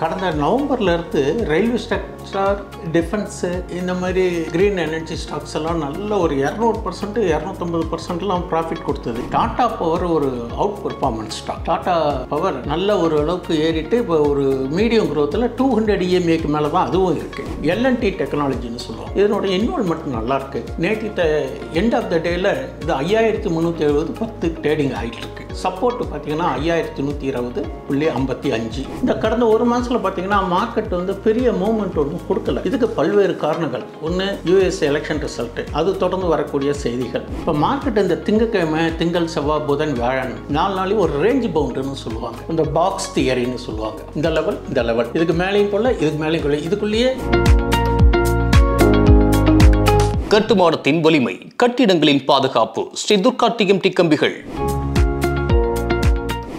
கடந்த நவம்பர்லேருந்து railway structure, defence இந்த மாதிரி க்ரீன் எனர்ஜி ஸ்டாக்ஸ் எல்லாம் நல்ல ஒரு 200%, 250%லாம் ப்ராஃபிட் கொடுத்தது. டாடா பவர் ஒரு out performance stock. Tata power நல்ல ஒரு அளவுக்கு ஏறிட்டு இப்போ ஒரு மீடியம் க்ரோத்தில் 200 EMAக்கு மேலே தான் அதுவும் இருக்குது. L&T டெக்னாலஜின்னு சொல்லுவோம். இதனோட இன்வால்மெண்ட் நல்லா இருக்குது. நேற்று எண்ட் ஆஃப் த டேயில் இது 5370 10 ட்ரேடிங் ஆகிட்டு இருக்கு. சப்போர்ட் பார்த்தீங்கன்னா 5120.55. இந்த கடந்த ஒரு மாதத்தில் பார்த்தீங்கன்னா மார்க்கெட் வந்து பெரிய மூவ்மெண்ட் ஒன்றும் கொடுக்கல. இதுக்கு பல்வேறு காரணங்கள். ஒன்று US எலெக்ஷன் ரிசல்ட், அது தொடர்ந்து வரக்கூடிய செய்திகள். இப்போ மார்க்கெட் இந்த திங்கட்கிழமை, திங்கள், செவ்வாய், புதன், வியாழன் 4 நாளையும் ஒரு ரேஞ்ச் பவுண்டுன்னு சொல்லுவாங்க. இந்த பாக்ஸ் தியரின்னு சொல்லுவாங்க. இந்த லெவல் இதுக்கு மேலேயும் கொள்ள, இதுக்கு மேலேயும் கொள்ள, இதுக்குள்ளேயே கட்டுமானத்தின் வலிமை, கட்டிடங்களின் பாதுகாப்பு. ஸ்ரீ துர்கா TMT கம்பிகள்.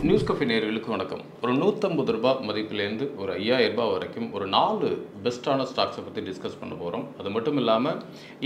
நியூஸ் கஃபே நேயர்களுக்கு வணக்கம். ஒரு 150 ரூபாய் மதிப்பிலேருந்து ஒரு 5000 ரூபாய் வரைக்கும் ஒரு 4 பெஸ்ட்டான ஸ்டாக்ஸை பற்றி டிஸ்கஸ் பண்ண போகிறோம். அது மட்டும் இல்லாமல்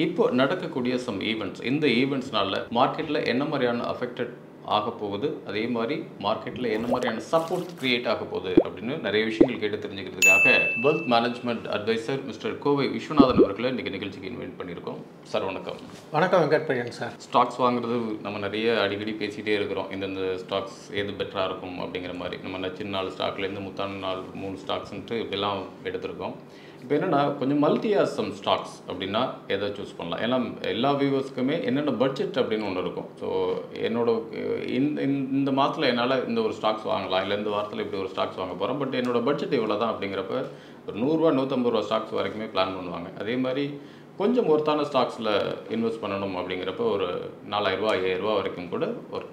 இப்போ நடக்கக்கூடிய சம் ஈவெண்ட்ஸ், இந்த ஈவெண்ட்ஸ்னால மார்க்கெட்டில் என்ன மாதிரியான அஃபெக்டட் ஆக போகுது, அதே மாதிரி மார்க்கெட்டில் என்ன மாதிரியான சப்போர்ட் கிரியேட் ஆக போகுது அப்படின்னு நிறைய விஷயங்கள் கேட்டு தெரிஞ்சுக்கிறதுக்காக wealth management advisor mister Kovai Viswanathan அவர்களை இன்றைக்கி நிகழ்ச்சிக்கு இன்வைட் பண்ணியிருக்கோம். சார் வணக்கம். வணக்கம் வெங்கட்பையன் சார். ஸ்டாக்ஸ் வாங்குறது நம்ம நிறைய அடிக்கடி பேசிகிட்டே இருக்கிறோம். இந்தந்த ஸ்டாக்ஸ் எது பெட்டராக இருக்கும் அப்படிங்கிற மாதிரி. நம்ம சின்ன 4 ஸ்டாக்லேருந்து முத்தான 3 ஸ்டாக்ஸ்ன்ட்டு இப்படிலாம் எடுத்திருக்கோம். இப்போ என்னென்னா கொஞ்சம் மல்டியாசம் ஸ்டாக்ஸ் அப்படின்னா எதை சூஸ் பண்ணலாம்? ஏன்னா எல்லா வியூவர்ஸ்க்குமே என்னென்ன பட்ஜெட் அப்படின்னு ஒன்று இருக்கும். ஸோ என்னோட இந்த மாதத்தில் என்னால் இந்த ஒரு ஸ்டாக்ஸ் வாங்கலாம், இல்லை இந்த வாரத்தில் இப்படி ஒரு ஸ்டாக்ஸ் வாங்க போகிறோம், பட் என்னோட பட்ஜெட் இவ்வளோ தான் அப்படிங்கிறப்ப ஒரு 100 ரூபா 150 ரூபா ஸ்டாக்ஸ் வரைக்குமே பிளான் பண்ணுவாங்க. அதே மாதிரி கொஞ்சம் ஒருத்தான ஸ்டாக்ஸில் இன்வெஸ்ட் பண்ணணும் அப்படிங்கிறப்ப ஒரு 4000 ரூபா 5000 ரூபா வரைக்கும் கூட ஒரு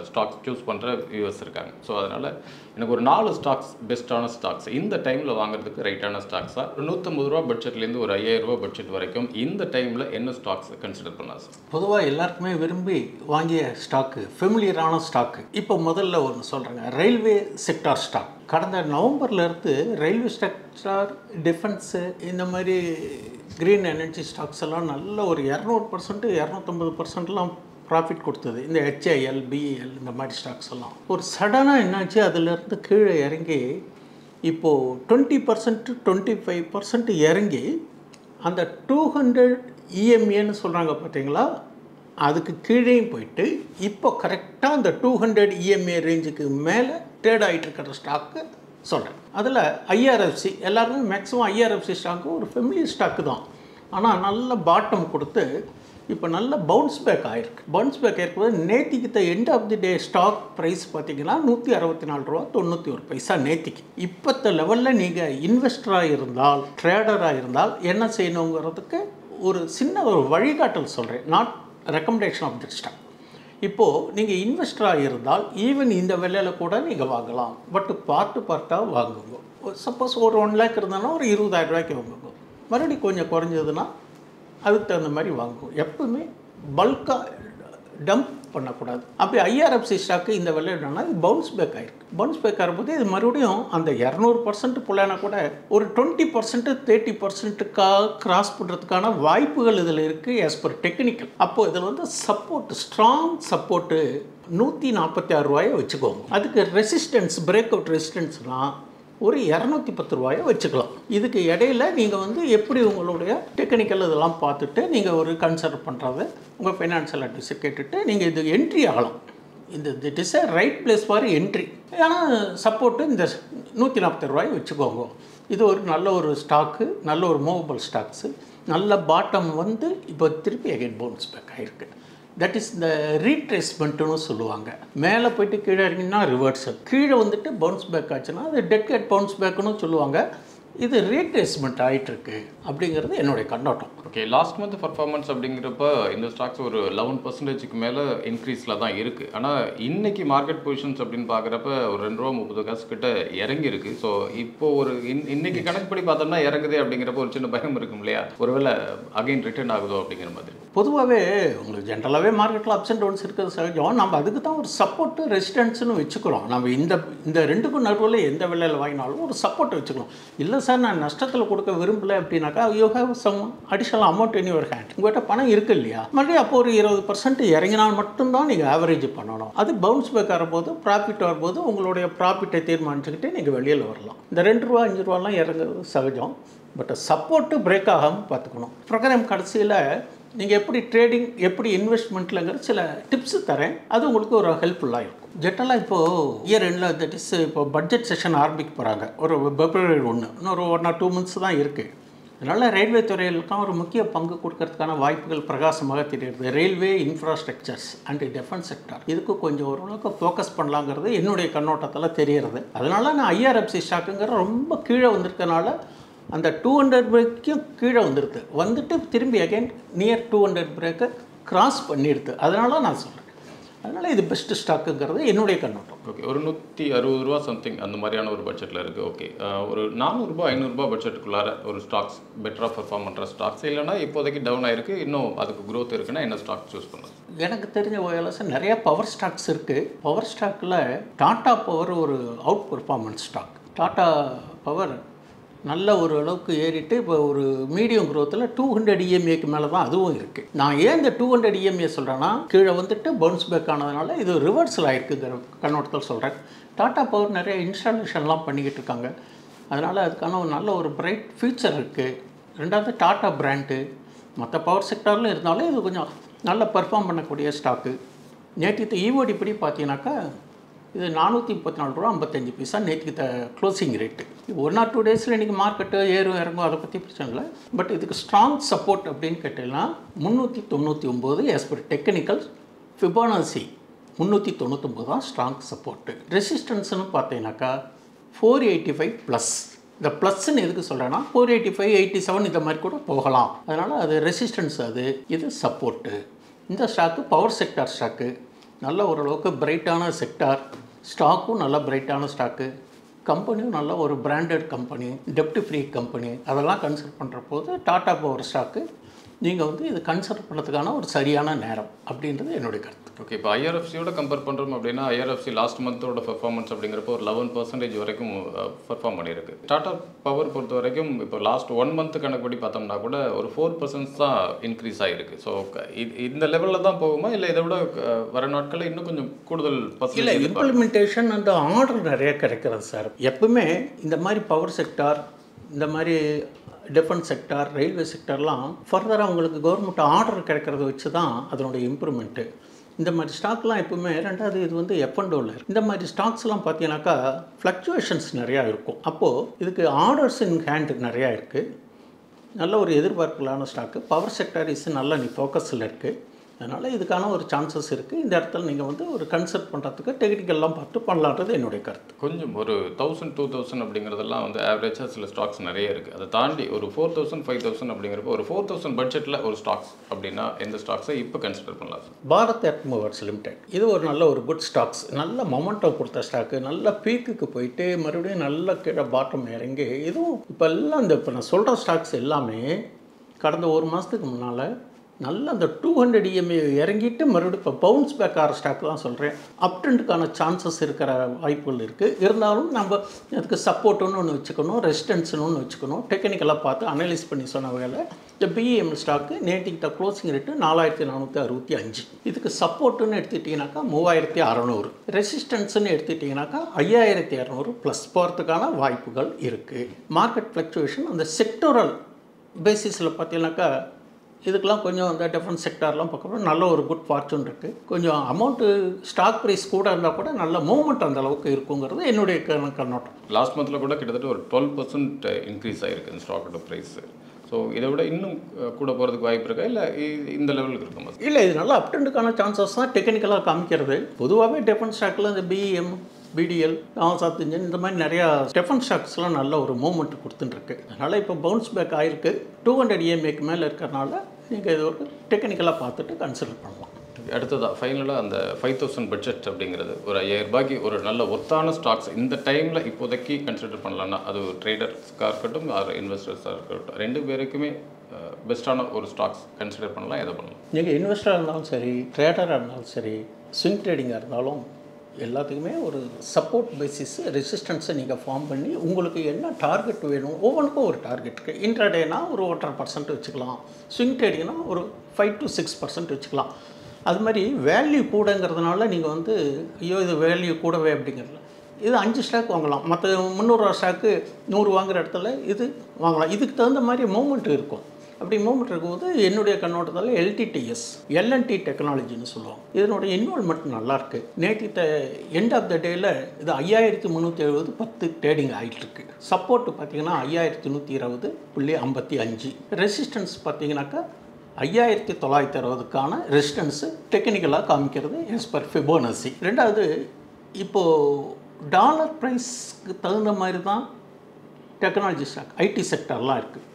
ஸ்டாக்ஸ் சூஸ் பண்ணுற வியூவர்ஸ் இருக்காங்க. ஸோ அதனால் எனக்கு ஒரு 4 ஸ்டாக்ஸ் பெஸ்ட்டான ஸ்டாக்ஸ் இந்த டைமில் வாங்குறதுக்கு ரைட்டான ஸ்டாக்ஸாக ஒரு 150 ரூபா பட்ஜெட்லேருந்து ஒரு 5000 ரூபா பட்ஜெட் வரைக்கும் இந்த டைமில் என்ன ஸ்டாக்ஸ் கன்சிடர் பண்ணலாம் சார்? பொதுவாக எல்லாருக்குமே விரும்பி வாங்கிய ஸ்டாக்கு, ஃபெமிலியரான ஸ்டாக்கு. இப்போ முதல்ல ஒன்று சொல்கிறேங்க, ரயில்வே செக்டார் ஸ்டாக். கடந்த நவம்பர்லேருந்து ரயில்வே ஸ்ட்ரக்சர், டிஃபென்ஸு இந்த மாதிரி க்ரீன் எனர்ஜி ஸ்டாக்ஸ் எல்லாம் நல்ல ஒரு 200%, 250%லாம் ப்ராஃபிட் கொடுத்தது. இந்த HIL, BEL இந்த மாதிரி ஸ்டாக்ஸ் எல்லாம் ஒரு சடனாக என்னாச்சு, அதிலேருந்து கீழே இறங்கி இப்போது 20%, 25% இறங்கி அந்த 200 EMAன்னு சொல்கிறாங்க பார்த்தீங்களா, அதுக்கு கீழேயும் போயிட்டு இப்போ கரெக்டாக அந்த 200 EMA ரேஞ்சுக்கு மேலே ட்ரேட் ஆகிட்டு இருக்கிற ஸ்டாக்கு சொல்கிறேன். அதில் IRFC, எல்லாருமே மேக்ஸிமம் IRFC ஸ்டாக்கு ஒரு ஃபெமிலி ஸ்டாக்கு தான். ஆனால் நல்ல பாட்டம் கொடுத்து இப்போ நல்ல பவுன்ஸ் பேக் ஆகிருக்கு. பவுன்ஸ் பேக் ஆகிருக்கும்போது நேத்திக்கு end of the day stock price பார்த்தீங்கன்னா 164 ரூபா 91 பைசா நேத்திக்கு. இப்போத்த லெவலில் நீங்கள் இன்வெஸ்டராக இருந்தால், ட்ரேடராக இருந்தால் என்ன செய்யணுங்கிறதுக்கு ஒரு சின்ன ஒரு வழிகாட்டல் சொல்கிறேன். Not recommendation of the stock. இப்போது நீங்கள் இன்வெஸ்டராக இருந்தால் ஈவன் இந்த விலையில் கூட நீங்கள் வாங்கலாம். பட் பார்ட்டாக வாங்குங்க. சப்போஸ் ஒரு 1 லேக் இருந்தாலும் ஒரு 20,000 ரூபாய்க்கு வாங்குங்க. மறுபடியும் கொஞ்சம் குறைஞ்சதுன்னா அதுக்கு தகுந்த மாதிரி வாங்குவோம். எப்பவுமே பல்காக டம்ப் பண்ணக்கூடாது. அப்படி IRFC ஸ்டாக்கு இந்த விலை என்னன்னா இது பவுன்ஸ் பேக் ஆகிருக்கு. பவுன்ஸ் பேக் ஆகும்போது இது மறுபடியும் அந்த 200% போலனா கூட ஒரு 20%, 30%க்காக கிராஸ் பண்ணுறதுக்கான வாய்ப்புகள் இதில் இருக்குது ஆஸ் பர் டெக்னிக்கல். அப்போது இதில் வந்து சப்போர்ட், ஸ்ட்ராங் சப்போர்ட்டு 146 ரூபாயை வச்சுக்கோங்க. அதுக்கு ரெசிஸ்டன்ஸ், பிரேக் அவுட் ரெசிஸ்டன்ஸ்னால் ஒரு 210 ரூபாயை வச்சுக்கலாம். இதுக்கு இடையில நீங்கள் வந்து எப்படி உங்களுடைய டெக்னிக்கல் இதெல்லாம் பார்த்துட்டு நீங்கள் ஒரு கன்சிடர் பண்ணுறது உங்கள் ஃபைனான்சியல் அட்வைஸர் கேட்டுட்டு நீங்கள் இது என்ட்ரி ஆகலாம். It is a right place for entry. ஆனால் சப்போர்ட்டு இந்த 140 ரூபாயை வச்சுக்கோங்க. இது ஒரு நல்ல ஒரு ஸ்டாக்கு, நல்ல ஒரு மூவபிள் ஸ்டாக்ஸு. நல்ல பாட்டம் வந்து இப்போ திருப்பி அகைன் பவுன்ஸ் பேக் ஆகிருக்கு. தட் இஸ் இந்த ரீட்ரேஸ்மெண்ட்டுன்னு சொல்லுவாங்க. மேலே போய்ட்டு கீழே இறங்கினா ரிவர்சல், கீழே வந்துட்டு பவுன்ஸ் பேக் ஆச்சுன்னா அது டெட் கேட் பவுன்ஸ் பேக்குன்னு சொல்லுவாங்க. இது ரீட்ரேஸ்மெண்ட் ஆகிட்டுருக்கு அப்படிங்கிறது என்னுடைய கண்ணோட்டம். ஓகே, லாஸ்ட் மந்த் பர்ஃபார்மன்ஸ் அப்படிங்கிறப்ப இந்த ஸ்டாக்ஸ் ஒரு 11%க்கு மேலே இன்க்ரீஸில் தான் இருக்குது. ஆனால் இன்றைக்கி மார்க்கெட் பொசிஷன்ஸ் அப்படின்னு பார்க்குறப்ப ஒரு 2 ரூபா 30 காசு கிட்ட இறங்கியிருக்கு. ஸோ இப்போது ஒரு இன்னைக்கு கணக்குப்படி பார்த்தோம்னா இறங்குது அப்படிங்கிறப்ப ஒரு சின்ன பயம் இருக்கும் இல்லையா? ஒருவேளை அகைன் ரிட்டர்ன் ஆகுதோ அப்படிங்கிற மாதிரி. பொதுவாகவே உங்களுக்கு ஜென்ரலாகவே மார்க்கெட்டில் அப்ஸ் அண்ட் டவுன்ஸ் இருக்கிறது சகஜம். நம்ம அதுக்கு தான் ஒரு சப்போர்ட்டு, ரெசிஸ்டன்ஸ்னு வச்சுக்கிறோம். நம்ம இந்த 2க்கும் நடுவில் எந்த விலையில் வாங்கினாலும் ஒரு சப்போர்ட்டை வச்சுக்கிறோம். இல்லை சார் நான் நஷ்டத்தில் கொடுக்க விரும்பலை அப்படின்னாக்கா you have some additional amount in your hand. உங்கள்கிட்ட பணம் இருக்குது இல்லையா, மறுபடியும் அப்போ ஒரு 20% இறங்கினால் மட்டும்தான் நீங்கள் ஆவரேஜ் பண்ணணும். அது பவுன்ஸ் பேக் ஆகும்போது ப்ராஃபிட் வரும்போது உங்களுடைய ப்ராஃபிட்டை தீர்மானிச்சுக்கிட்டு நீங்கள் வெளியில் வரலாம். இந்த 2 ரூபா 5 ரூபாலாம் இறங்குறது சகஜம். பட் சப்போர்ட்டு பிரேக் ஆகாமல் பார்த்துக்கணும். ப்ரோக்ராம் கடைசியில் நீங்கள் எப்படி ட்ரேடிங் எப்படி இன்வெஸ்ட்மெண்ட்லங்கிற சில டிப்ஸு தரேன். அது உங்களுக்கு ஒரு ஹெல்ப்ஃபுல்லாக இருக்கும். ஜெட்டெல்லாம் இப்போது இயர் எண்டில் தட் இஸ் இப்போ பட்ஜெட் செஷன் ஆரம்பிக்க போகிறாங்க. ஒரு February 1 இன்னொரு 1 or 2 months தான் இருக்குது. அதனால் ரயில்வே துறையிலுக்கும் ஒரு முக்கிய பங்கு கொடுக்கறதுக்கான வாய்ப்புகள் பிரகாசமாக தெரியுது. Railway infrastructures and defence sector இதுக்கு கொஞ்சம் ஓரளவுக்கு ஃபோக்கஸ் பண்ணலாங்கிறது என்னுடைய கண்ணோட்டத்தில் தெரிகிறது. அதனால் நான் IRFC ஸ்டாக்குங்கிற ரொம்ப கீழே வந்திருக்கனால அந்த 200 பிரேக்கும் கீழே வந்துட்டு திரும்பி அகைன் நியர் 200 பிரேக்கை கிராஸ் பண்ணிடுது. அதனால நான் சொல்கிறேன். அதனால் இது பெஸ்ட்டு ஸ்டாக்குங்கிறது என்னுடைய கண்ணோட்டம். ஓகே, ஒரு 160 ரூபா சம்திங் அந்த மாதிரியான ஒரு பட்ஜெட்டில் இருக்குது. ஓகே, ஒரு 400 ரூபா 500 ரூபா பட்ஜெட்டுக்குள்ளார ஒரு ஸ்டாக்ஸ் பெட்டராக பெர்ஃபார்ம் பண்ணுற ஸ்டாக்ஸ் இல்லைனா இப்போதைக்கு டவுன் ஆகிருக்கு, இன்னும் அதுக்கு க்ரோத் இருக்குன்னா என்ன ஸ்டாக் சூஸ் பண்ணலாம்? எனக்கு தெரிஞ்ச வகையில் நிறையா பவர் ஸ்டாக்ஸ் இருக்குது. பவர் ஸ்டாக்கில் டாடா பவர் ஒரு out performance stock. Tata power நல்ல ஒரு அளவுக்கு ஏறிட்டு இப்போ ஒரு மீடியம் க்ரோத்தில் 200 EMAக்கு மேலே தான் அதுவும் இருக்குது. நான் ஏன் இந்த 200 EMA சொல்கிறேன்னா கீழே வந்துட்டு பவுன்ஸ் பேக் ஆனதுனால இது ரிவர்சல் ஆகிருக்குங்கிற கண்ணோட்டத்தில் சொல்கிறேன். டாடா பவர் நிறைய இன்ஸ்டாலேஷன்லாம் பண்ணிக்கிட்டு இருக்காங்க. அதனால் அதுக்கான ஒரு நல்ல ஒரு பிரைட் ஃபியூச்சர் இருக்குது. ரெண்டாவது டாடா பிராண்டு மற்ற பவர் செக்டாரில் இருந்தாலும் இது கொஞ்சம் நல்ல பர்ஃபார்ம் பண்ணக்கூடிய ஸ்டாக்கு. நேற்று ஈவோடி படி பார்த்தீங்கன்னாக்கா இது 434 ரூபா 55 பைசா நேற்றுக்கு க்ளோசிங் ரேட்டு. 1 or 2 டேஸில் இன்றைக்கி மார்க்கெட்டு ஏறும் இறங்கும், அதை பற்றி பிரச்சனை இல்லை. பட் இதுக்கு ஸ்ட்ராங் சப்போர்ட் அப்படின்னு கேட்டிங்கன்னா 399 as per டெக்னிக்கல் ஃபிபோனசி 399 தான் ஸ்ட்ராங் சப்போர்ட்டு. ரெசிஸ்டன்ஸ்னு பார்த்தீங்கன்னாக்கா 485 ப்ளஸ். இந்த ப்ளஸ்ன்னு எதுக்கு சொல்கிறேன்னா 485, 87 இந்த மாதிரி கூட போகலாம். அதனால் அது ரெசிஸ்டன்ஸ், அது இது சப்போர்ட்டு. இந்த ஸ்டாக்கு பவர் செக்டார் ஸ்டாக்கு, நல்ல ஓரளவுக்கு பிரைட்டான செக்டார். ஸ்டாக்கும் நல்ல பிரைட்டான ஸ்டாக்கு, கம்பெனியும் நல்ல ஒரு பிராண்டட் கம்பெனி, டெப்ட் ஃப்ரீ கம்பெனி. அதெல்லாம் கன்சிடர் பண்ணுற போது டாடா பவர் ஸ்டாக்கு நீங்கள் வந்து இது கன்சிடர் பண்ணுறதுக்கான ஒரு சரியான நேரம் அப்படின்றது என்னுடைய கருத்து. ஓகே, இப்போ IRFCயோட கம்பேர் பண்ணுறோம் அப்படின்னா IRFC லாஸ்ட் மந்தோட பெர்ஃபார்மன்ஸ் அப்படிங்கிறப்போ ஒரு 11% வரைக்கும் பெர்ஃபார்ம் பண்ணியிருக்கு. டாடா பவர் பொறுத்த வரைக்கும் இப்போ லாஸ்ட் 1 month கணக்குப்படி பார்த்தோம்னா கூட ஒரு 4% தான் இன்க்ரீஸ் ஆகிருக்கு. ஸோ இந்த லெவலில் தான் போகுமா இல்லை இதை விட வர நாட்களில் இன்னும் கொஞ்சம் கூடுதல் இல்லை இம்ப்ளிமெண்டேஷன் அந்த ஆர்டர் நிறைய கிடைக்கிறது சார். எப்பவுமே இந்த மாதிரி பவர் செக்டார், இந்த மாதிரி டிஃபென்ஸ் செக்டார், ரயில்வே செக்டார்லாம் ஃபர்தராக அவங்களுக்கு கவர்மெண்ட் ஆர்டர் கிடைக்கிறத வச்சு தான் அதனுடைய இம்ப்ரூவ்மெண்ட்டு. இந்த மாதிரி ஸ்டாக்லாம் எப்பவுமே. ரெண்டாவது இது வந்து F&Oவில் இருக்குது. இந்த மாதிரி ஸ்டாக்ஸ்லாம் பார்த்தீங்கன்னாக்கா ஃப்ளக்சுவேஷன்ஸ் நிறையா இருக்கும். அப்போது இதுக்கு ஆர்டர்ஸ் இன் ஹேண்ட் நிறையா இருக்குது. நல்ல ஒரு எதிர்பார்க்கலான ஸ்டாக்கு. பவர் செக்டார் இஸ் நல்ல ஃபோக்கஸில் இருக்குது. அதனால் இதுக்கான ஒரு சான்சஸ் இருக்குது. இந்த இடத்துல நீங்கள் வந்து ஒரு கன்சல்ட் பண்ணுறதுக்கு டெக்னிக்கல்லாம் பார்த்து பண்ணலான்றது என்னுடைய கருத்து. கொஞ்சம் ஒரு 1000, 2000 அப்படிங்கிறதெல்லாம் வந்து ஆவரேஜாக சில ஸ்டாக்ஸ் நிறைய இருக்குது. அதை தாண்டி ஒரு 4000, 5000 அப்படிங்கிறப்போ ஒரு 4000 பட்ஜெட்டில் ஒரு ஸ்டாக்ஸ் அப்படின்னா எந்த ஸ்டாக்ஸை இப்போ கன்சிடர் பண்ணலாம்? பாரத் எர்த்மோவர்ஸ் லிமிடெட் இது ஒரு நல்ல ஒரு குட் ஸ்டாக்ஸ். நல்ல மொமெண்டம் கொடுத்த ஸ்டாக்கு. நல்ல பீக்குக்கு போயிட்டு மறுபடியும் நல்ல கீழே பாட்டம் இறங்கி இதுவும் இப்போ எல்லாம் இந்த இப்போ நான் சொல்கிற ஸ்டாக்ஸ் எல்லாமே கடந்த 1 மாதத்துக்கு முன்னால் நல்ல அந்த 200 EMA இறங்கிட்டு மறுபடியும் இப்போ பவுன்ஸ் பேக் ஆகிற ஸ்டாக் தான் சொல்கிறேன். அப்ட்ரெண்டுக்கான சான்சஸ் இருக்கிற வாய்ப்புகள் இருக்குது. இருந்தாலும் நம்ம அதுக்கு சப்போர்ட்டுன்னு ஒன்று வச்சுக்கணும், ரெசிஸ்டன்ஸ்னு ஒன்று வச்சுக்கணும். டெக்னிக்கலாக பார்த்து அனலைஸ் பண்ணி சொன்ன வகையில் இந்த BEM ஸ்டாக்கு நேற்றுக்கிட்ட க்ளோசிங் ரேட்டு 4465. இதுக்கு சப்போர்ட்டுன்னு எடுத்துக்கிட்டிங்கனாக்கா 3600, ரெசிஸ்டன்ஸ்ன்னு எடுத்துக்கிட்டிங்கனாக்கா 5200 ப்ளஸ் போகிறதுக்கான வாய்ப்புகள் இருக்குது. மார்க்கெட் ஃப்ளக்சுவேஷன் அந்த செக்டோரல் பேசிஸில் பார்த்தீங்கன்னாக்கா இதுக்கெல்லாம் கொஞ்சம் இந்த டிஃபென்ஸ் செக்டார்லாம் பார்க்குறோம் நல்ல ஒரு குட் ஃபார்ச்சூன் இருக்குது. கொஞ்சம் அமௌண்ட்டு ஸ்டாக் ப்ரைஸ் கூட இருந்தால் கூட நல்ல மூவ்மெண்ட் அந்த அளவுக்கு இருக்குங்கிறது என்னுடைய கண்ணோட்டம். லாஸ்ட் மந்தில் கூட கிட்டத்தட்ட ஒரு 12% இன்க்ரீஸ் ஆகிருக்கு இந்த ஸ்டாக்கோட ப்ரைஸ். ஸோ இதை விட இன்னும் கூட போகிறதுக்கு வாய்ப்பு இருக்கா இல்லை இந்த லெவலுக்கு இருக்குமா? இல்லை, இது நல்லா அப்டெண்டுக்கான சான்சஸ் தான் டெக்னிக்கலாக காமிக்கிறது. பொதுவாகவே டிஃபென்ஸ் ஸ்டாக்கில் இந்த BEM, BDL, சவுத் இன்ஜின் இந்த மாதிரி நிறையா டிஃபென்ஸ் ஸ்டாக்ஸ்லாம் நல்ல ஒரு மூவ்மெண்ட் கொடுத்துட்டுருக்கு. அதனால் இப்போ பவுன்ஸ் பேக் ஆகிருக்கு. 200 EMAக்கு மேலே இருக்கிறனால நீங்கள் இது ஒரு டெக்னிக்கலாக பார்த்துட்டு கன்சிடர் பண்ணலாம். அடுத்ததாக ஃபைனலாக அந்த 5000 பட்ஜெட் அப்படிங்கிறது ஒரு 5000 ரூபாய்க்கு ஒரு நல்ல ஒத்தான ஸ்டாக்ஸ் இந்த டைமில் இப்போதைக்கு கன்சிடர் பண்ணலான்னா அது ட்ரேடர்ஸ்க்காக இருக்கட்டும் ஆர் இன்வெஸ்டர்ஸாக இருக்கட்டும் 2 பேருக்குமே பெஸ்ட்டான ஒரு ஸ்டாக்ஸ் கன்சிடர் பண்ணலாம், எதை பண்ணலாம்? நீங்கள் இன்வெஸ்டராக இருந்தாலும் சரி, ட்ரேடராக இருந்தாலும் சரி, ஸ்விங் ட்ரேடிங்காக இருந்தாலும் எல்லாத்துக்குமே ஒரு சப்போர்ட் பேசிஸ் ரெசிஸ்டன்ஸை நீங்கள் ஃபார்ம் பண்ணி உங்களுக்கு என்ன டார்கெட் வேணும், ஒவ்வொன்றுக்கும் ஒரு டார்கெட் இருக்குது. இன்ட்ராடேனா ஒரு 1.5% வச்சுக்கலாம், ஸ்விங் ட்ரேடிங்னா ஒரு 5 to 6% வச்சுக்கலாம். அது மாதிரி வேல்யூ கூடங்கிறதுனால நீங்கள் வந்து ஐயோ இது வேல்யூ கூடவே அப்படிங்கிறதுல இது 5 ஸ்டாக் வாங்கலாம், மற்ற 300 ஸ்டாக்கு 100 வாங்குகிற இடத்துல இது வாங்கலாம். இதுக்கு தகுந்த மாதிரி மூமெண்ட் இருக்கும். அப்படி மூவ்மெண்ட் இருக்கும்போது என்னுடைய கண்ணோட்டத்தில் எல்டிடிஎஸ் எல்என்டி டெக்னாலஜின்னு சொல்லுவாங்க, இதனுடைய இன்வால்மெண்ட் நல்லாயிருக்கு. நேற்று எண்ட் ஆஃப் த டேயில் இது 5370 10 ட்ரேடிங் ஆகிட்டுருக்கு. சப்போர்ட்டு பார்த்தீங்கன்னா 5120.55. ரெசிஸ்டன்ஸ் பார்த்தீங்கன்னாக்கா 5960க்கான ரெசிஸ்டன்ஸு டெக்னிக்கலாக காமிக்கிறது எஸ் பர் ஃபிபோனசி. ரெண்டாவது, இப்போது டாலர் ப்ரைஸ்க்கு தகுந்த மாதிரி தான் டெக்னாலஜி ஸ்டாக் ஐடி செக்டர்லாம் இருக்குது.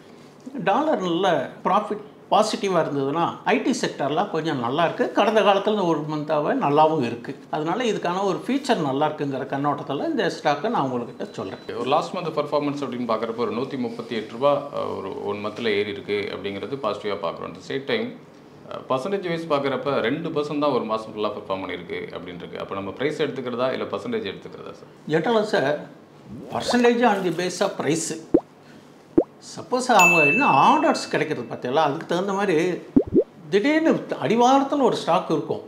டாலர் நல்ல ப்ராஃபிட் பாசிட்டிவாக இருந்ததுன்னா ஐடி செக்டர்லாம் கொஞ்சம் நல்லா இருக்குது. கடந்த காலத்தில் ஒரு மந்த்தாகவே நல்லாவும் இருக்குது. அதனால இதுக்கான ஒரு ஃபீச்சர் நல்லா இருக்குங்கிற கண்ணோட்டத்தில் இந்த ஸ்டாக்கை நான் உங்கள்கிட்ட சொல்கிறேன். ஒரு லாஸ்ட் மந்த் பர்ஃபார்மன்ஸ் அப்படின்னு பார்க்குறப்போ ஒரு 138 ரூபா ஒரு 1 மந்தில் ஏறி இருக்குது அப்படிங்கிறது பாசிட்டிவாக பார்க்குறோம். அந்த சேம் டைம் பர்சன்டேஜ் வைஸ் பார்க்குறப்ப 2% தான் ஒரு மாதம் ஃபுல்லாக பெர்ஃபார்ம் பண்ணியிருக்கு அப்படின்ட்டு. அப்போ நம்ம ப்ரைஸ் எடுத்துக்கிறதா இல்லை பர்சன்டேஜ் எடுத்துக்கிறதா சார்? ஜென்ரலாக sir percentage on the base of price. Suppose அவங்க என்ன ஆர்டர்ஸ் கிடைக்கிறது பார்த்தீங்களா, அதுக்கு தகுந்த மாதிரி திடீர்னு அடிவாரத்தில் ஒரு ஸ்டாக் இருக்கும்.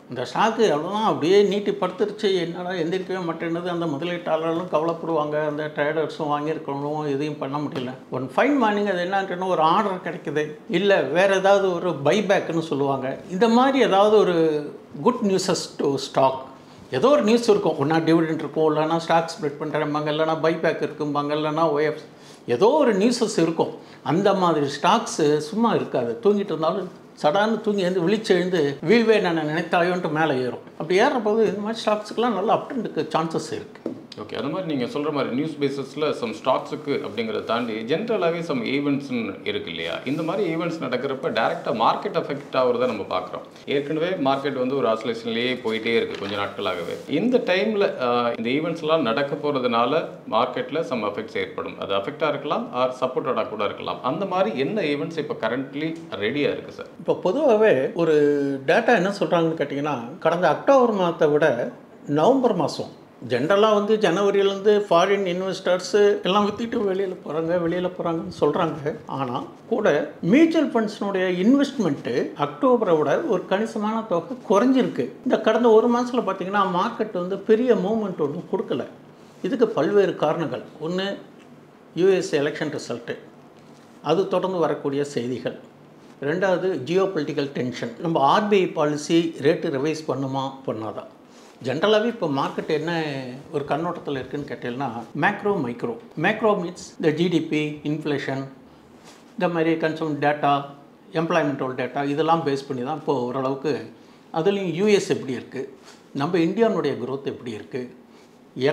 இந்த ஸ்டாக்கு அவ்வளோதான் அப்படியே நீட்டி படுத்துருச்சு, என்னடா எந்திரிக்கவே மாட்டேன்னது. அந்த முதலீட்டாளர்களும் கவலைப்படுவாங்க, அந்த ட்ரேடர்ஸும் வாங்கியிருக்கணும், எதையும் பண்ண முடியல. ஒன் ஃபைன் மார்னிங் அது என்னன்னு ஒரு ஆர்டர் கிடைக்குது, இல்லை வேறு ஏதாவது ஒரு பைபேக்குன்னு சொல்லுவாங்க. இந்த மாதிரி ஏதாவது ஒரு குட் நியூஸஸ் டு ஸ்டாக், ஏதோ ஒரு நியூஸ் இருக்கும். ஒன்றா டிவிடெண்ட் இருக்கும், இல்லைனா ஸ்டாக் ஸ்ப்ளிட் பண்ணுறேன்பாங்க, இல்லைனா பைபேக் இருக்கும்பாங்க, இல்லைனா OFS, ஏதோ ஒரு நியூஸஸ் இருக்கும். அந்த மாதிரி ஸ்டாக்ஸு சும்மா இருக்காது. தூங்கிட்டு இருந்தாலும் சடான்னு தூங்கி எழுந்து விழிச்செழுந்து வீழ்வே நான் நினைத்தாயோன்ட்டு மேலே ஏறும். அப்படி ஏறும்போது இந்த மாதிரி ஸ்டாக்ஸுக்கெலாம் நல்லா அப்டென்ட்டுக்கு சான்சஸ் இருக்குது. ஓகே, அது மாதிரி நீங்கள் சொல்கிற மாதிரி நியூஸ் பேஸஸில் சம் ஸ்டாக்ஸுக்கு அப்படிங்கிறத தாண்டி ஜென்ரலாகவே சம் ஈவெண்ட்ஸ்ன்னு இருக்குது இல்லையா? இந்த மாதிரி ஈவெண்ட்ஸ் நடக்கிறப்ப டேரெக்டாக மார்க்கெட் அஃபெக்ட் ஆகிறத நம்ம பார்க்குறோம். ஏற்கனவே மார்க்கெட் வந்து ஒரு ஆசோலேஷன்லேயே போயிட்டே இருக்குது கொஞ்சம் நாட்களாகவே. இந்த டைமில் இந்த ஈவெண்ட்ஸ்லாம் நடக்க போகிறதுனால மார்க்கெட்டில் சம் அஃபெக்ட்ஸ் ஏற்படும். அது அஃபெக்டாக இருக்கலாம் ஆர் சப்போர்ட்டடாக கூட இருக்கலாம். அந்த மாதிரி என்ன ஈவெண்ட்ஸ் இப்போ கரண்ட்லி ரெடியாக இருக்குது சார்? இப்போ பொதுவாகவே ஒரு டேட்டா என்ன சொல்கிறாங்கன்னு கேட்டிங்கன்னா, கடந்த அக்டோபர் மாதத்தை விட நவம்பர் மாதம் ஜென்ரலாக வந்து ஜனவரியிலேருந்து ஃபாரின் இன்வெஸ்டர்ஸு எல்லாம் விற்றுட்டு வெளியில் போகிறாங்கன்னு சொல்கிறாங்க. ஆனால் கூட மியூச்சுவல் ஃபண்ட்ஸினுடைய இன்வெஸ்ட்மெண்ட்டு அக்டோபரை விட ஒரு கணிசமான தொகை குறைஞ்சிருக்கு. இந்த கடந்த ஒரு மாதத்தில் பார்த்திங்கன்னா மார்க்கெட் வந்து பெரிய மூவ்மெண்ட் ஒன்றும் கொடுக்கல. இதுக்கு பல்வேறு காரணங்கள். ஒன்று, யூஎஸ் எலெக்ஷன் ரிசல்ட்டு, அது தொடர்ந்து வரக்கூடிய செய்திகள். ரெண்டாவது, ஜியோ பொலிட்டிக்கல் டென்ஷன். நம்ம RBI பாலிசி ரேட்டு ரிவைஸ் பண்ணுமா பண்ணாதான். ஜென்ரலாகவே இப்போ மார்க்கெட் என்ன ஒரு கண்ணோட்டத்தில் இருக்குதுன்னு கேட்டீங்கன்னா, மேக்ரோ மீன்ஸ் இந்த ஜிடிபி, இன்ஃப்ளேஷன், இந்த மாதிரி கன்சூமர் டேட்டா, எம்ப்ளாய்மெண்டோட டேட்டா, இதெல்லாம் பேஸ் பண்ணி தான் இப்போது ஓரளவுக்கு. அதுலேயும் US எப்படி இருக்குது, நம்ம இந்தியாவுடைய growth எப்படி இருக்குது,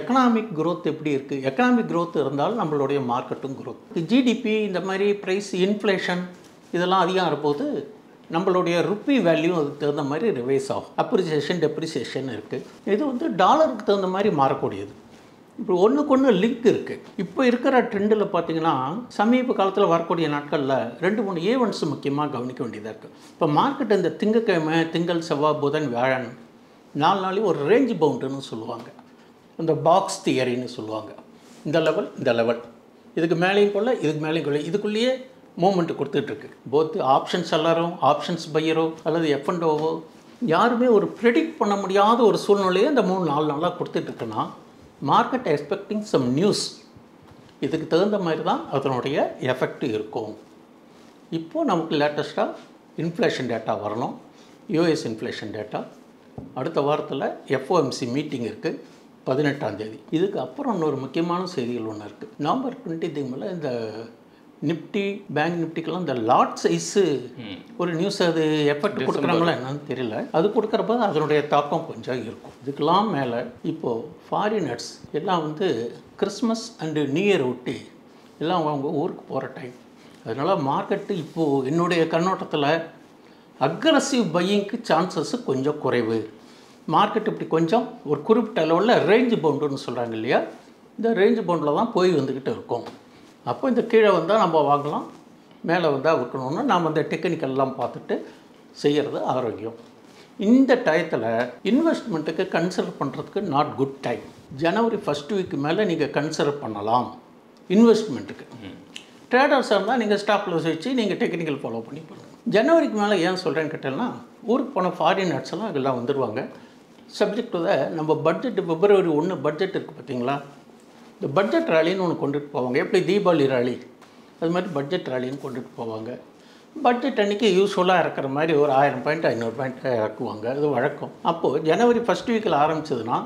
எக்கனாமிக் growth எப்படி இருக்குது. எக்கனாமிக் growth இருந்தாலும் நம்மளுடைய மார்க்கெட்டும் growth. ஜிடிபி இந்த மாதிரி ப்ரைஸ், இன்ஃப்ளேஷன் இதெல்லாம் அதிகம் இருப்போது நம்மளுடைய ருப்பி வேல்யூ அதுக்கு தகுந்த மாதிரி ரிவைஸ் ஆகும். அப்ரிசியேஷன் டெப்ரிசியேஷன் இருக்குது. இது வந்து டாலருக்கு தகுந்த மாதிரி மாறக்கூடியது. இப்போ ஒன்றுக்கு ஒன்று லிங்க் இருக்குது. இப்போ இருக்கிற ட்ரெண்டில் பார்த்திங்கன்னா சமீப காலத்தில் வரக்கூடிய நாட்களில் 2-3 ஈவெண்ட்ஸ் முக்கியமாக கவனிக்க வேண்டியதாக இருக்குது. இப்போ மார்க்கெட் இந்த திங்கக்கிழமை, திங்கள், செவ்வாய், புதன், வியாழன் 4 நாளையும் ஒரு ரேஞ்ச் பவுண்டுன்னு சொல்லுவாங்க. இந்த பாக்ஸ் தியரின்னு சொல்லுவாங்க. இந்த லெவல் இதுக்கு மேலேயும் கொள்ள, இதுக்கு மேலேயும் கொள்ள, இதுக்குள்ளேயே மூமெண்ட் கொடுத்துட்ருக்கு. போத் ஆப்ஷன்ஸ் எல்லாரும், ஆப்ஷன்ஸ் பையரோ அல்லது F&Oவோ யாருமே ஒரு ப்ரெடிக்ட் பண்ண முடியாத ஒரு சூழ்நிலையை இந்த 3-4 நாளாக கொடுத்துட்ருக்குன்னா மார்க்கெட் எக்ஸ்பெக்டிங் சம் நியூஸ். இதுக்கு தகுந்த மாதிரி தான் அதனுடைய எஃபெக்ட் இருக்கும். இப்போது நமக்கு லேட்டஸ்ட்டாக இன்ஃப்ளேஷன் டேட்டா வரணும். US இன்ஃப்ளேஷன் டேட்டா அடுத்த வாரத்தில் FOMC மீட்டிங் இருக்குது 18ஆம் தேதி. இதுக்கு அப்புறம் இன்னொரு முக்கியமான செய்திகள் ஒன்று இருக்குது. நவம்பர் 20 இந்த நிஃப்டி, பேங்க் நிஃப்டிக்கெல்லாம் இந்த லாட் சைஸு ஒரு நியூஸ், அது எஃபெக்ட் கொடுக்குறாங்களா என்னன்னு தெரியல. அது கொடுக்குறப்ப அதனுடைய தாக்கம் கொஞ்சம் இருக்கும். இதுக்கெல்லாம் மேலே இப்போது ஃபாரினர்ஸ் எல்லாம் வந்து கிறிஸ்மஸ் அண்டு நியூ இயர் ஒட்டி எல்லாம் அவங்க ஊருக்கு போகிற டைம். அதனால் மார்க்கெட்டு இப்போது என்னுடைய கண்ணோட்டத்தில் அக்ரஸிவ் பையிங்க்கு சான்சஸ் கொஞ்சம் குறைவு. மார்க்கெட் இப்படி கொஞ்சம் ஒரு குறிப்பிட்ட லெவலில் ரேஞ்ச் பவுண்டுன்னு சொல்கிறாங்க இல்லையா, இந்த ரேஞ்ச் பவுண்டில் தான் போய் வந்துக்கிட்டு இருக்கும். அப்போ இந்த கீழே வந்தால் நம்ம வாங்கலாம், மேலே வந்தால் விற்கணும்னு நாம் அந்த டெக்னிக்கல்லாம் பார்த்துட்டு செய்கிறது ஆரோக்கியம். இந்த டயத்தில் இன்வெஸ்ட்மெண்ட்டுக்கு கன்சிடர் பண்ணுறதுக்கு not good time. January first week மேலே நீங்கள் கன்சிடர் பண்ணலாம் இன்வெஸ்ட்மெண்ட்டுக்கு. ட்ரேடர்ஸாக இருந்தால் நீங்கள் ஸ்டாப் லாஸ் வச்சு நீங்கள் டெக்னிக்கல் ஃபாலோ பண்ணி பண்ணுங்கள். ஜனவரிக்கு மேலே ஏன் சொல்கிறேன்னு கேட்டேன்னா, ஊருக்கு போன ஃபாரினர்ஸ் எல்லாம் இதெல்லாம் வந்துடுவாங்க. சப்ஜெக்ட் டு நம்ம பட்ஜெட் பிப்ரவரி 1 பட்ஜெட் இருக்குது பார்த்தீங்களா, இந்த பட்ஜெட் ரேலின்னு ஒன்று கொண்டுட்டு போவாங்க. எப்படி தீபாவளி ரேலி அது மாதிரி பட்ஜெட் ரேலின்னு கொண்டுட்டு போவாங்க. பட்ஜெட் அன்றைக்கி யூஸ்ஃபுல்லாக இருக்கிற மாதிரி ஒரு 1000 பாயிண்ட் 500 பாயிண்ட் இறக்குவாங்க. அது வழக்கம். அப்போது ஜனவரி ஃபஸ்ட் வீக்கில் ஆரம்பிச்சதுன்னா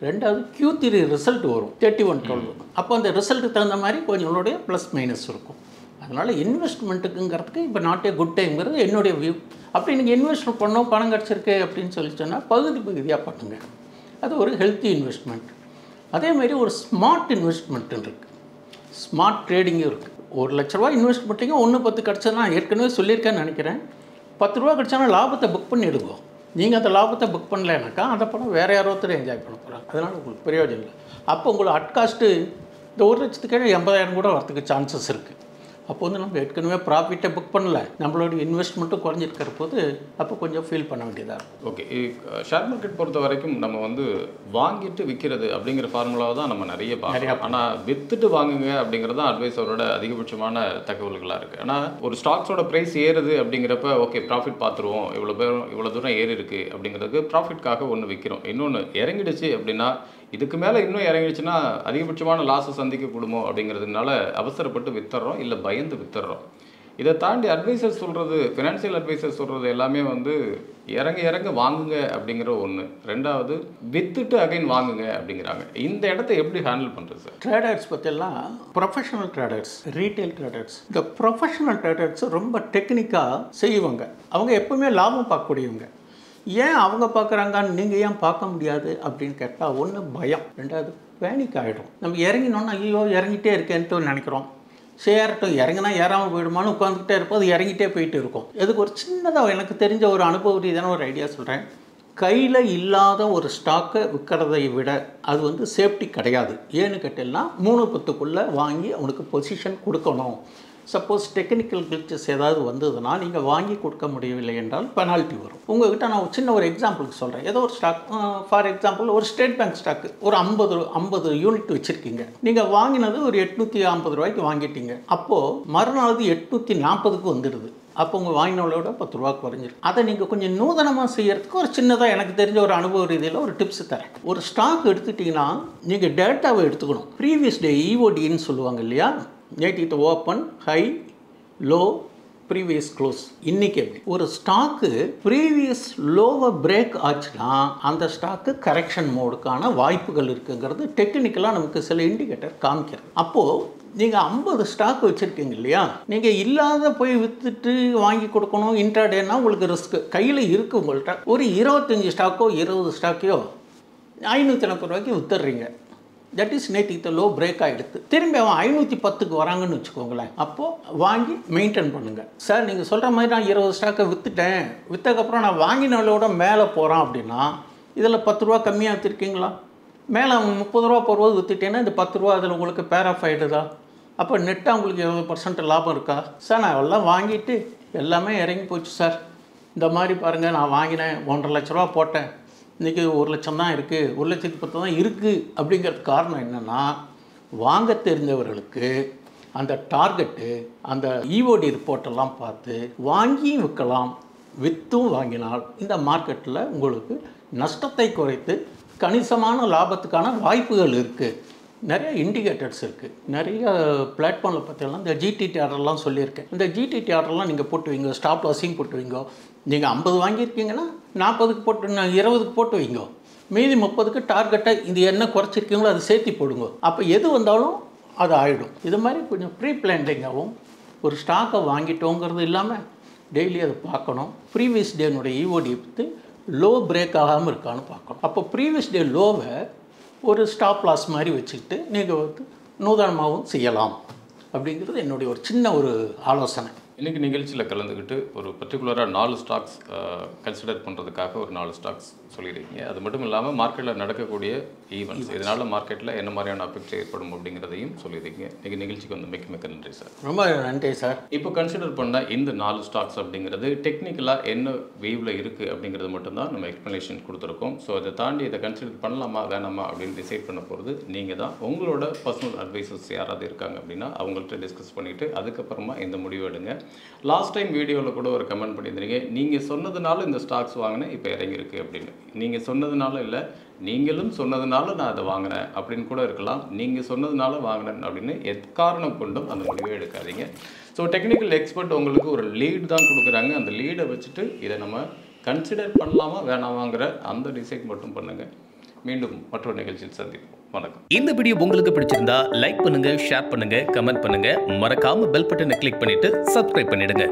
ரெண்டாவது Q3 ரிசல்ட் வரும் 31/12. அப்போ அந்த ரிசல்ட்டுக்கு தகுந்த மாதிரி கொஞ்சங்களுடைய ப்ளஸ் மைனஸ் இருக்கும். அதனால் இன்வெஸ்ட்மெண்ட்டுக்குங்கிறதுக்கு இப்போ நாட் ஏ குட் டைம்ங்கிறது என்னுடைய வியூ. அப்படி நீங்கள் இன்வெஸ்ட் பண்ணோம் பணம் கிடச்சிருக்கு அப்படின்னு சொல்லிச்சோன்னா பகுதியாக பண்ணுங்கள். அது ஒரு ஹெல்த்தி இன்வெஸ்ட்மெண்ட். அதேமாதிரி ஒரு ஸ்மார்ட் இன்வெஸ்ட்மெண்ட்டு இருக்குது, ஸ்மார்ட் ட்ரேடிங்கும் இருக்குது. ₹1,00,000 இன்வெஸ்ட் பண்ணிட்டீங்க, 1.10 கிடச்சதுன்னா ஏற்கனவே சொல்லியிருக்கேன்னு நினைக்கிறேன். ₹10 கிடச்சானா லாபத்தை புக் பண்ணிவிடுவோம். நீங்கள் அந்த லாபத்தை புக் பண்ணலைனாக்கா அந்த படம் வேறு யாரோ ஒருத்தர் என்ஜாய் பண்ண போகிறாங்க. அதனால் உங்களுக்கு பிரயோஜனம் இல்லை. அப்போ உங்களுக்கு அட்காஸ்ட்டு இந்த 1,00,000 80,000 கூட வரத்துக்கு சான்சஸ் இருக்குது. அப்போ வந்து நம்ம ஏற்கனவே ப்ராஃபிட்டை புக் பண்ணல, நம்மளோட இன்வெஸ்ட்மெண்ட்டும் குறைஞ்சிருக்கிற போது அப்போ கொஞ்சம் ஃபீல் பண்ண வேண்டியதாக இருக்கும். ஓகே, ஷேர் மார்க்கெட் பொறுத்த வரைக்கும் நம்ம வந்து வாங்கிட்டு விற்கிறது அப்படிங்கிற ஃபார்முலாவை தான் நம்ம நிறைய பார்க்கலாம். ஆனால் விற்றுட்டு வாங்குங்க அப்படிங்கிறது தான் அட்வைஸரோட அதிகபட்சமான தகவல்களாக இருக்குது. ஆனால் ஒரு ஸ்டாக்ஸோட ப்ரைஸ் ஏறுது அப்படிங்கிறப்ப ஓகே ப்ராஃபிட் பார்த்துருவோம், இவ்வளோ தூரம் ஏறி இருக்குது அப்படிங்கிறதுக்கு ப்ராஃபிட்காக ஒன்று விற்கிறோம். இன்னொன்று இறங்கிடுச்சு அப்படின்னா இதுக்கு மேலே இன்னும் இறங்கிடுச்சுன்னா அதிகபட்சமான லாஸை சந்திக்கக்கூடுமோ அப்படிங்கிறதுனால அவசரப்பட்டு வித்துடுறோம், இல்லை பயந்து வித்துடுறோம். இதை தாண்டி அட்வைசர் சொல்கிறது, ஃபினான்ஷியல் அட்வைசர் சொல்கிறது எல்லாமே வந்து இறங்க வாங்குங்க அப்படிங்கிற ஒன்று. ரெண்டாவது வித்துட்டு அகைன் வாங்குங்க அப்படிங்கிறாங்க. இந்த இடத்த எப்படி ஹேண்டில் பண்ணுறது சார்? ட்ரேடர்ஸ் பற்றியெல்லாம் ப்ரொஃபஷனல் ட்ரேடர்ஸ், ரீட்டைல் ட்ரேடர்ஸ், இந்த ப்ரொஃபஷனல் ட்ரேடர்ஸ் ரொம்ப டெக்னிக்காக செய்வாங்க. அவங்க எப்பவுமே லாபம் பார்க்கக்கூடியவங்க. ஏன் அவங்க பார்க்குறாங்கன்னு நீங்கள் ஏன் பார்க்க முடியாது அப்படின்னு கேட்டால், ஒன்று பயம், ரெண்டாவது பேனிக் ஆகிடும். நம்ம இறங்கினோன்னா ஐயோ இறங்கிட்டே இருக்கேன்ட்டு நினைக்கிறோம். சேரட்டும், இறங்கினா ஏறாமல் போயிடுமான்னு உட்காந்துக்கிட்டே இருப்போம். அது இறங்கிட்டே போயிட்டு இருக்கும். இதுக்கு ஒரு சின்னதாக எனக்கு தெரிஞ்ச ஒரு அனுபவ ரீதியான ஒரு ஐடியா சொல்கிறேன். கையில் இல்லாத ஒரு ஸ்டாக்கை விற்கிறதை விட அது வந்து சேஃப்டி கிடையாது. ஏன்னு கேட்டேன்னா 3-10க்குள்ளே வாங்கி அவனுக்கு பொசிஷன் கொடுக்கணும். சப்போஸ் டெக்னிக்கல் கிளிச்சஸ் ஏதாவது வந்ததுன்னா நீங்கள் வாங்கி கொடுக்க முடியவில்லை என்றால் பெனால்ட்டி வரும். உங்கள்கிட்ட நான் சின்ன ஒரு எக்ஸாம்பிளுக்கு சொல்கிறேன். ஏதோ ஒரு ஸ்டாக், ஃபார் எக்ஸாம்பிள் ஒரு ஸ்டேட் பேங்க் ஸ்டாக்கு ஒரு 50 யூனிட் வச்சுருக்கீங்க. நீங்கள் வாங்கினது ஒரு ₹850 வாங்கிட்டீங்க. அப்போது மறுநாள் 840க்கு வந்துடுது. அப்போ உங்கள் வாங்கினவளோட ₹10 குறைஞ்சிருக்கு. அதை நீங்கள் கொஞ்சம் நூதனமாக செய்யறதுக்கு ஒரு சின்னதாக எனக்கு தெரிஞ்ச ஒரு அனுபவ ரீதியில் ஒரு டிப்ஸ் தரேன். ஒரு ஸ்டாக் எடுத்துட்டிங்கன்னா நீங்கள் டேட்டாவை எடுத்துக்கணும். ப்ரீவியஸ் டே EODன்னு சொல்லுவாங்க இல்லையா, நேற்று open, high, low, previous close. இன்றைக்கி எப்படி ஒரு ஸ்டாக்கு ப்ரீவியஸ் லோவை பிரேக் ஆச்சுன்னா அந்த ஸ்டாக்கு கரெக்ஷன் மோடுக்கான வாய்ப்புகள் இருக்குங்கிறது டெக்னிக்கலாக நமக்கு சில இண்டிகேட்டர் காமிக்கிறது. அப்போது நீங்கள் 50 ஸ்டாக் வச்சுருக்கீங்க இல்லையா, நீங்கள் இல்லாத போய் விற்றுட்டு வாங்கி கொடுக்கணும் இன்ட்ராடேன்னா உங்களுக்கு ரிஸ்க்கு. கையில் இருக்குது உங்கள்கிட்ட ஒரு 25 ஸ்டாக்கோ 20 ஸ்டாக்கையோ ₹540 வித்துடுறீங்க. தட் இஸ் நேற்று லோ பிரேக் ஆகிடுது. திரும்பி அவன் 510க்கு வராங்கன்னு வச்சுக்கோங்களேன். அப்போது வாங்கி மெயின்டைன் பண்ணுங்கள். சார் நீங்கள் சொல்கிற மாதிரி நான் 20 ஸ்டாக்கை விற்றுட்டேன், விற்றதுக்கப்புறம் நான் வாங்கினவளோட மேலே போகிறான் அப்படின்னா இதில் ₹10 கம்மியாக விற்றுருக்கீங்களா? மேலே அவன் ₹30 போடுவது விற்றுட்டேன்னா இந்த ₹10 அதில் உங்களுக்கு பேர் ஆஃப் ஆகிடுதா? அப்போ நெட்டாக உங்களுக்கு 20% லாபம் இருக்கா? சார் நான் எல்லாம் வாங்கிட்டு எல்லாமே இறங்கி போச்சு சார், இந்த மாதிரி பாருங்கள் நான் வாங்கினேன் ₹1,50,000 போட்டேன், இன்றைக்கி 1,00,000 தான் இருக்குது, 1,10,000 தான் இருக்குது. அப்படிங்கிறதுக்கு காரணம் என்னென்னா, வாங்க தெரிஞ்சவர்களுக்கு அந்த டார்கெட்டு அந்த EOD ரிப்போர்ட்டெல்லாம் பார்த்து வாங்கியும் விற்கலாம், விற்றும் வாங்கினால் இந்த மார்க்கெட்டில் உங்களுக்கு நஷ்டத்தை குறைத்து கணிசமான லாபத்துக்கான வாய்ப்புகள் இருக்குது. நிறைய இண்டிகேட்டர்ஸ் இருக்குது. நிறைய பிளாட்ஃபார்மில் பார்த்தீங்கன்னா இந்த GTT ஆர்டர்லாம் சொல்லியிருக்கேன். இந்த GTT ஆர்டர்லாம் நீங்கள் போட்டு வைங்க, ஸ்டாப் லாஸிங் போட்டு வைங்க. நீங்கள் 50 வாங்கியிருக்கீங்கன்னா 40க்கு போட்டு 20க்கு போட்டு வைங்க, மீதி 30க்கு டார்கெட்டை இது என்ன குறைச்சிருக்கீங்களோ அதை சேர்த்து போடுங்க. அப்போ எது வந்தாலும் அது ஆகிடும். இது மாதிரி கொஞ்சம் ப்ரீ பிளானிங்காகவும் ஒரு ஸ்டாக்கை வாங்கிட்டோங்கிறது இல்லாமல் டெய்லி அதை பார்க்கணும். ப்ரீவியஸ் டேனுடைய EOD எடுத்து லோ பிரேக் ஆகாமல் இருக்கான்னு பார்க்கணும். அப்போ ப்ரீவியஸ் டே லோவை ஒரு ஸ்டாப் லாஸ் மாதிரி வச்சுக்கிட்டு நீங்கள் வந்து நூதனமாகவும் செய்யலாம் அப்படிங்கிறது என்னுடைய ஒரு சின்ன ஒரு ஆலோசனை. இன்றைக்கி நிகழ்ச்சியில் கலந்துக்கிட்டு ஒரு பர்டிகுலராக 4 ஸ்டாக்ஸ் கன்சிடர் பண்ணுறதுக்காக ஒரு 4 ஸ்டாக்ஸ் சொல்லியிருக்கீங்க. அது மட்டும் இல்லாமல் மார்க்கெட்டில் நடக்கக்கூடிய ஈவெண்ட்ஸ், இதனால் மார்க்கெட்டில் என்ன மாதிரியான அஃபெக்ட் ஏற்படும் அப்படிங்கிறதையும் சொல்லியிருக்கீங்க. இன்றைக்கி நிகழ்ச்சிக்கு வந்து மிக்க நன்றி சார். ரொம்ப நன்றி சார். இப்போ கன்சிடர் பண்ண இந்த 4 ஸ்டாக்ஸ் அப்படிங்கிறது டெக்னிக்கலாக என்ன வேவில் இருக்குது அப்படிங்கிறது மட்டும்தான் நம்ம எக்ஸ்ப்ளனேஷன் கொடுத்துருக்கோம். ஸோ அதை தாண்டி இதை கன்சிடர் பண்ணலாமா வேணாமா அப்படின்னு டிசைட் பண்ண போகிறது நீங்கள் தான். உங்களோட பர்சனல் அட்வைசர்ஸ் யாராவது இருக்காங்க அப்படின்னா அவங்கள்ட்ட டிஸ்கஸ் பண்ணிவிட்டு அதுக்கப்புறமா இந்த முடிவு எடுங்க. லாஸ்ட் டைம் வீடியோவில் கூட ஒரு கமெண்ட் பண்ணியிருந்தீங்க, நீங்கள் சொன்னதுனால இந்த ஸ்டாக்ஸ் வாங்கினேன் இப்போ இறங்கியிருக்கு அப்படின்னு. நீங்கள் சொன்னதுனால இல்லை, நீங்களும் சொன்னதுனால நான் அதை வாங்கினேன் அப்படின்னு கூட இருக்கலாம். நீங்கள் சொன்னதுனால வாங்கினேன் அப்படின்னு எக்காரணம் கொண்டும் அந்த முடிவை எடுக்காதீங்க. ஸோ டெக்னிக்கல் எக்ஸ்பர்ட் உங்களுக்கு ஒரு லீட் தான் கொடுக்குறாங்க. அந்த லீடை வச்சுட்டு இதை நம்ம கன்சிடர் பண்ணலாமா வேணாமாங்கிற அந்த டிசைட் மட்டும் பண்ணுங்கள். மீண்டும் மற்றொரு நிகழ்ச்சியில் சந்திப்போம். வணக்கம். இந்த வீடியோ உங்களுக்கு பிடிச்சிருந்தா லைக் பண்ணுங்க, ஷேர் பண்ணுங்க, கமெண்ட் பண்ணுங்க. மறக்காம பெல் பட்டனை கிளிக் பண்ணிட்டு சப்ஸ்கிரைப் பண்ணிடுங்க.